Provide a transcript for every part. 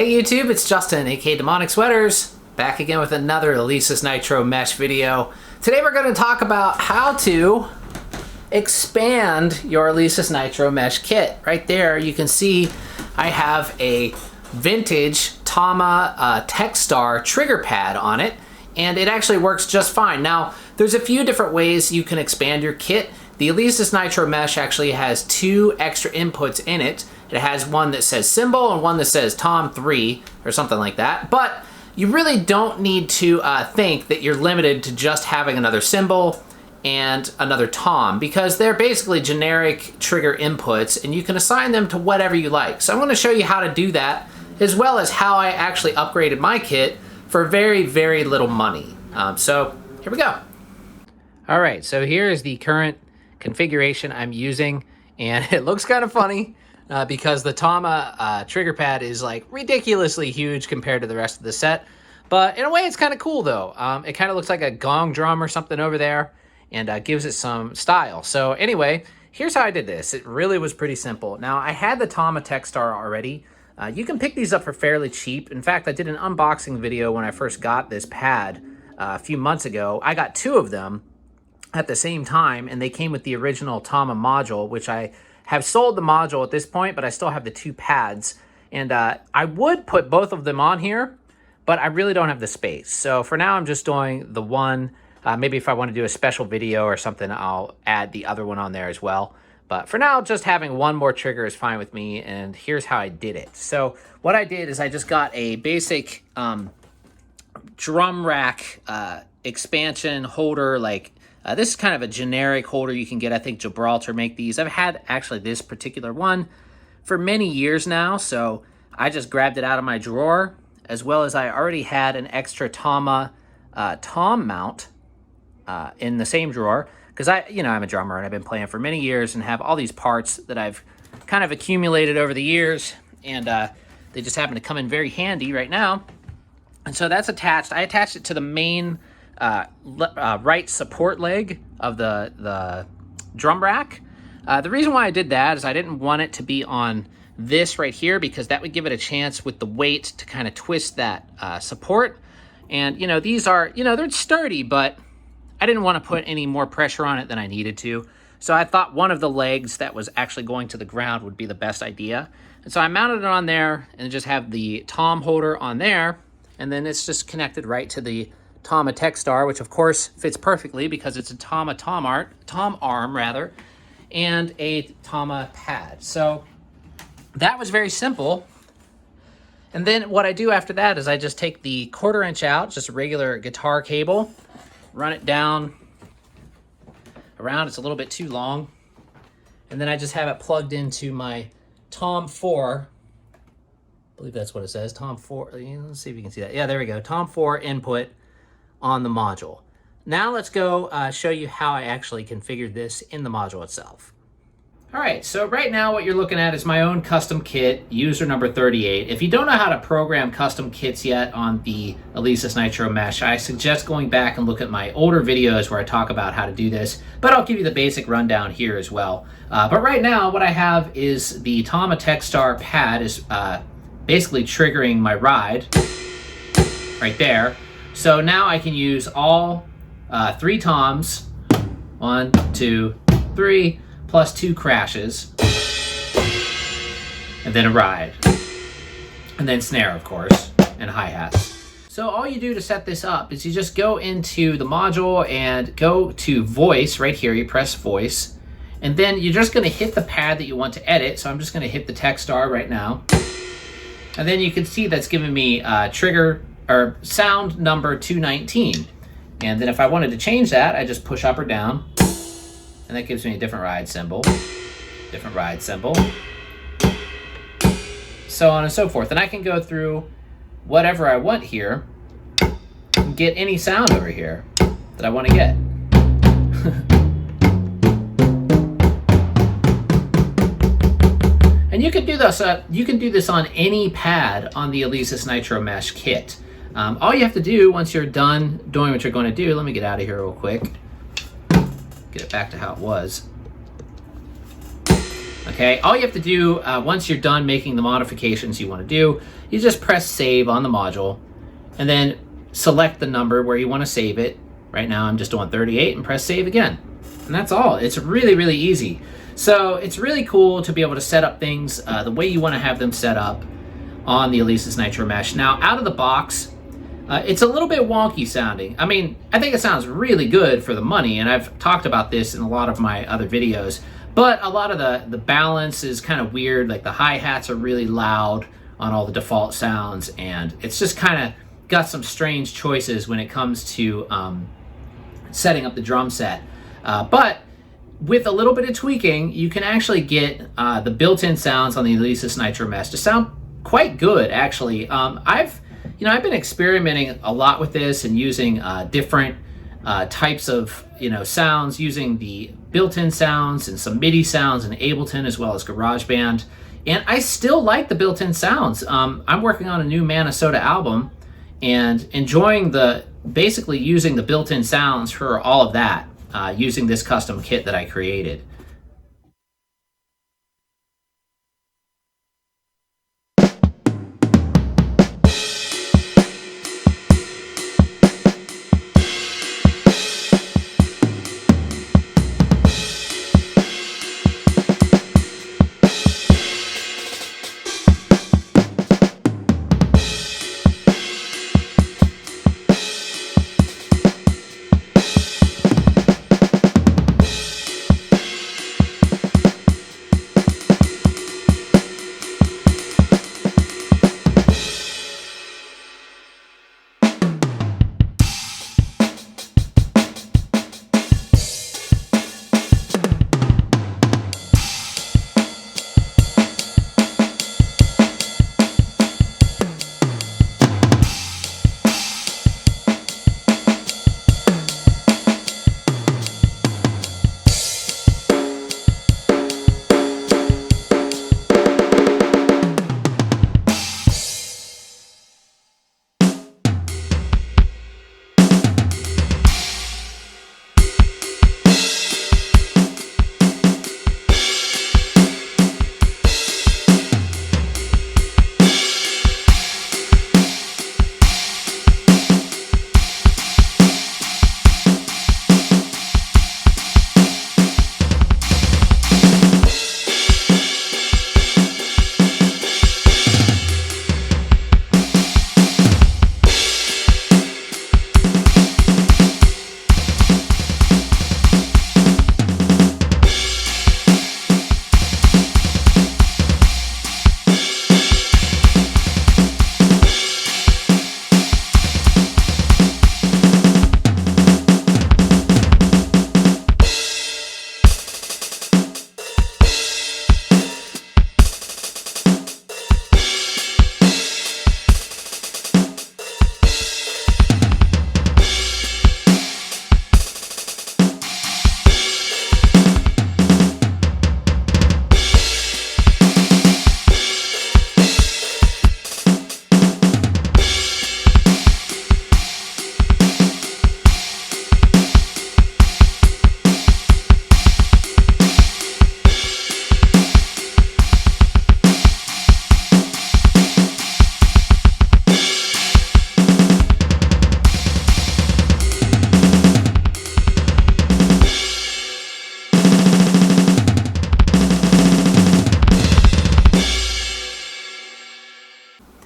Hey YouTube, it's Justin, aka Demonic Sweaters, back again with another Alesis Nitro mesh video. Today we're going to talk about how to expand your Alesis Nitro mesh kit. Right there you can see I have a vintage Tama Techstar trigger pad on it, and it actually works just fine. Now, there's a few different ways you can expand your kit. The Alesis Nitro mesh actually has two extra inputs in it. It has one that says symbol and one that says Tom 3 or something like that. But you really don't need to think that you're limited to just having another symbol and another Tom, because they're basically generic trigger inputs and you can assign them to whatever you like. So I'm going to show you how to do that, as well as how I actually upgraded my kit for very, very little money. So here we go. All right, so here is the current configuration I'm using, and it looks kind of funny because the Tama trigger pad is like ridiculously huge compared to the rest of the set. But in a way, it's kind of cool though. It kind of looks like a gong drum or something over there, and gives it some style. So anyway, here's how I did this. It really was pretty simple. Now, I had the Tama Techstar already. You can pick these up for fairly cheap. In fact, I did an unboxing video when I first got this pad a few months ago. I got two of them at the same time, and they came with the original Tama module, which I have sold the module at this point, but I still have the two pads. And I would put both of them on here, but I really don't have the space. So for now, I'm just doing the one. Maybe if I want to do a special video or something, I'll add the other one on there as well. But for now, just having one more trigger is fine with me, and here's how I did it. So what I did is I just got a basic drum rack expansion holder. This is kind of a generic holder you can get. I think Gibraltar make these. I've had actually this particular one for many years now, so I just grabbed it out of my drawer, as well as I already had an extra Tama tom mount in the same drawer, because I'm a drummer and I've been playing for many years and have all these parts that I've kind of accumulated over the years, and they just happen to come in very handy right now. And so that's attached. I attached it to the main right support leg of the drum rack. The reason why I did that is I didn't want it to be on this right here, because that would give it a chance with the weight to kind of twist that support. And these are, they're sturdy, but I didn't want to put any more pressure on it than I needed to. So I thought one of the legs that was actually going to the ground would be the best idea. And so I mounted it on there and just have the tom holder on there, and then it's just connected right to the Tama Techstar, which of course fits perfectly because it's a Tama tom arm rather, and a Tama pad. So that was very simple. And then what I do after that is I just take the 1/4 inch out, just a regular guitar cable, run it down around. It's a little bit too long. And then I just have it plugged into my Tom 4. I believe that's what it says, Tom 4. Let's see if you can see that. Yeah, there we go. Tom 4 input on the module. Now let's go show you how I actually configured this in the module itself. All right, so right now what you're looking at is my own custom kit, user number 38. If you don't know how to program custom kits yet on the Alesis Nitro Mesh, I suggest going back and look at my older videos where I talk about how to do this, but I'll give you the basic rundown here as well. But right now what I have is the Tama Techstar pad is basically triggering my ride right there. So now I can use all 3 toms, 1, 2, 3, plus 2 crashes, and then a ride, and then snare, of course, and hi-hats. So all you do to set this up is you just go into the module and go to voice right here. You press voice, and then you're just going to hit the pad that you want to edit. So I'm just going to hit the Techstar right now, and then you can see that's giving me trigger or sound number 219. And then if I wanted to change that, I just push up or down, and that gives me a different ride symbol, so on and so forth. And I can go through whatever I want here and get any sound over here that I want to get. And you can do this on any pad on the Alesis Nitro Mesh kit. All you have to do once you're done doing what you're going to do, let me get out of here real quick, get it back to how it was. Okay, all you have to do once you're done making the modifications you want to do, you just press save on the module and then select the number where you want to save it. Right now I'm just doing 38 and press save again. And that's all. It's really, really easy. So it's really cool to be able to set up things the way you want to have them set up on the Alesis Nitro Mesh. Now, out of the box, it's a little bit wonky sounding. I mean, I think it sounds really good for the money, and I've talked about this in a lot of my other videos, but a lot of the balance is kind of weird. Like the hi-hats are really loud on all the default sounds, and it's just kind of got some strange choices when it comes to setting up the drum set. But with a little bit of tweaking, you can actually get the built-in sounds on the Alesis Nitro Mesh to sound quite good, actually. I've been experimenting a lot with this and using different types of sounds, using the built-in sounds and some MIDI sounds in Ableton as well as GarageBand, and I still like the built-in sounds. I'm working on a new Minnesota album and enjoying basically using the built-in sounds for all of that, using this custom kit that I created.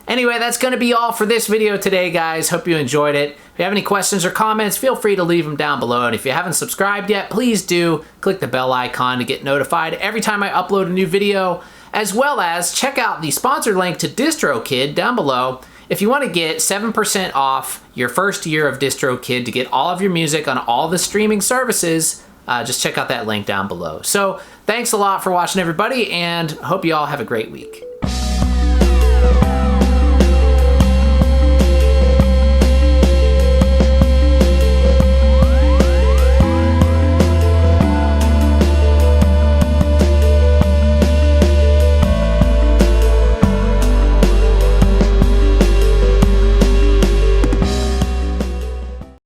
Anyway, that's going to be all for this video today, guys. Hope you enjoyed it. If you have any questions or comments, feel free to leave them down below. And if you haven't subscribed yet, please do click the bell icon to get notified every time I upload a new video, as well as check out the sponsored link to DistroKid down below if you want to get 7% off your first year of DistroKid to get all of your music on all the streaming services. Just check out that link down below. So thanks a lot for watching, everybody, and hope you all have a great week.